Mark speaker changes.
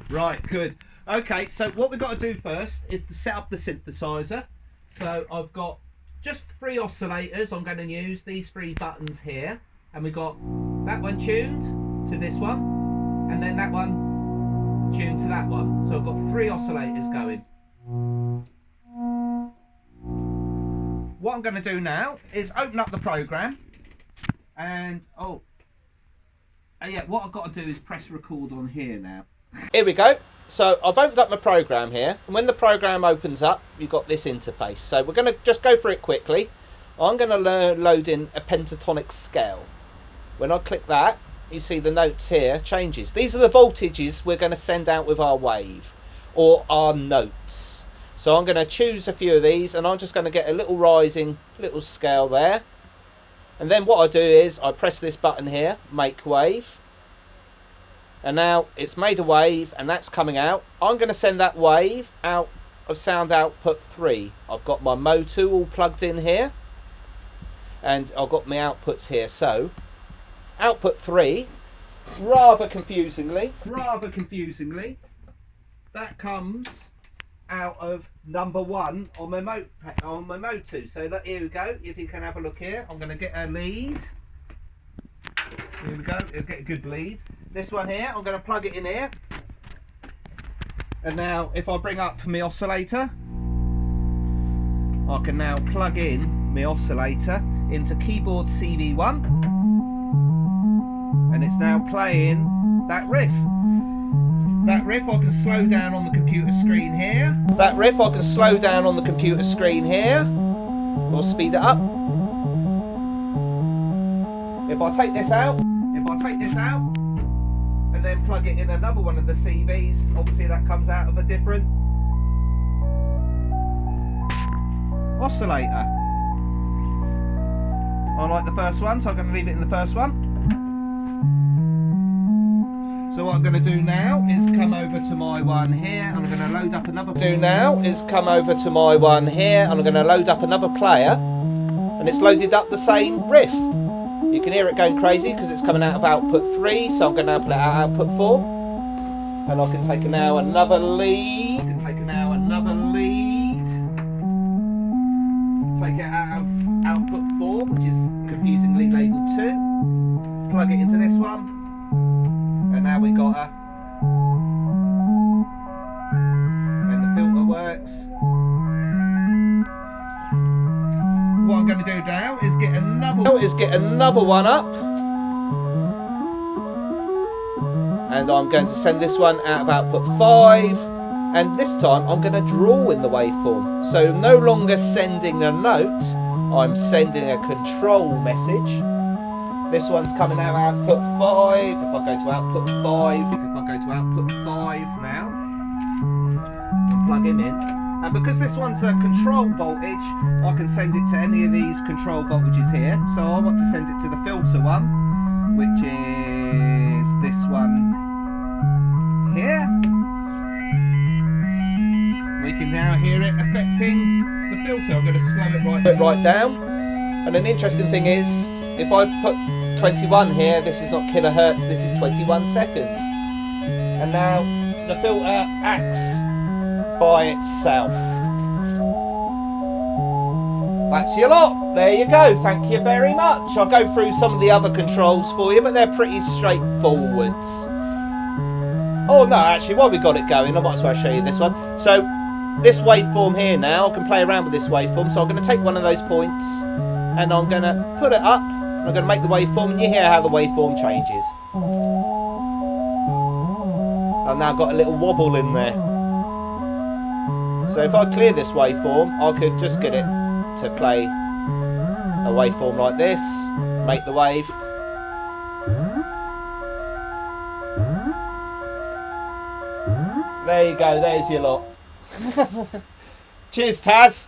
Speaker 1: Right, good. Okay, so what we've got to do first is to set up the synthesizer. So I've got just 3 oscillators I'm going to use, these 3 buttons here. And we've got that one tuned to this one, and then that one tuned to that one. So I've got 3 oscillators going. What I'm going to do now is open up the program, and yeah, what I've got to do is press record on here now. Here we go. So I've opened up my program here, and when the program opens up, you've got this interface. So we're going to just go through it quickly. I'm going to load in a pentatonic scale. When I click that, you see the notes here changes. These are the voltages we're going to send out with our wave, or our notes. So I'm going to choose a few of these, and I'm just going to get a little rising little scale there. And then what I do is I press this button here, make wave. And now it's made a wave, and that's coming out. I'm going to send that wave out of sound output 3. I've got my motu all plugged in here, and I've got my outputs here. So output 3, rather confusingly, that comes out of number 1 on my motu. So look, here we go. If you can have a look here, I'm going to get a lead. Here we go. It'll get a good lead. This one here, I'm going to plug it in here. And now, if I bring up my oscillator, I can now plug in my oscillator into keyboard CV1, and it's now playing that riff. That riff I can slow down on the computer screen here. Or speed it up. If I take this out, and then plug it in another one of the CVs, obviously that comes out of a different oscillator. I like the first one, so I'm going to leave it in the first one. So what I'm going to do now is come over to my one here, and I'm going to load up another player, and it's loaded up the same riff. You can hear it going crazy because it's coming out of output 3, so I'm going to now put it out output 4. And I can take now another lead. Take it out of output 4, which is confusingly labelled 2. Plug it into this one. And now we got a... And the filter works. What I'm going to do now is get another one up, and I'm going to send this one out of output 5, and this time I'm going to draw in the waveform. So no longer sending a note, I'm sending a control message. This one's coming out of output 5. If I go to output 5 now and plug him in. And because this one's a control voltage, I can send it to any of these control voltages here. So I want to send it to the filter one, which is this one here. We can now hear it affecting the filter. I'm going to slow it right down. And an interesting thing is, if I put 21 here, this is not kilohertz, this is 21 seconds. And now the filter acts by itself. That's your lot. There you go. Thank you very much. I'll go through some of the other controls for you, but they're pretty straightforward. Oh no, actually, while we got it going, I might as well show you this one. So this waveform here now, I can play around with this waveform. So I'm going to take one of those points and I'm going to put it up. I'm going to make the waveform, and you hear how the waveform changes. I've now got a little wobble in there. So if I clear this waveform, I could just get it to play a waveform like this, make the wave. There you go, there's your lot. Cheers, Taz.